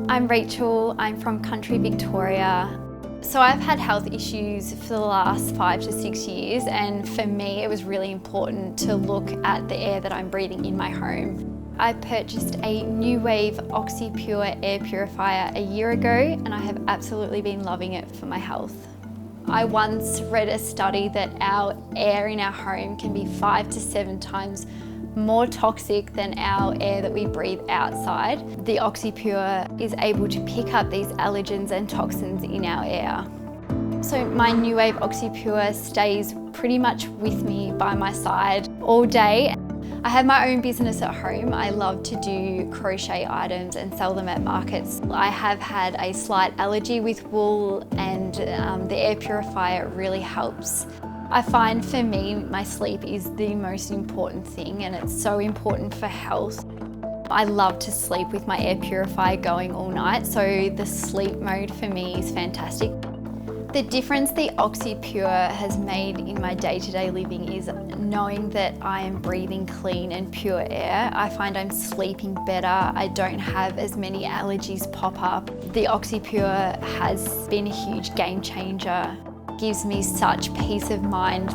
I'm Rachel, I'm from country Victoria. So I've had health issues for the last 5 to 6 years, and for me it was really important to look at the air that I'm breathing in my home. I purchased a new wave Oxypure Air Purifier a year ago, and I have absolutely been loving it for my health. I once read a study that our air in our home can be 5 to 7 times more toxic than our air that we breathe outside. The Oxypure is able to pick up these allergens and toxins in our air. So my new wave Oxypure stays pretty much with me by my side all day. I have my own business at home. I love to do crochet items and sell them at markets. I have had a slight allergy with wool, and the air purifier really helps. I find for me, my sleep is the most important thing, and it's so important for health. I love to sleep with my air purifier going all night, so the sleep mode for me is fantastic. The difference the Oxypure has made in my day-to-day living is knowing that I am breathing clean and pure air. I find I'm sleeping better. I don't have as many allergies pop up. The Oxypure has been a huge game changer. It gives me such peace of mind.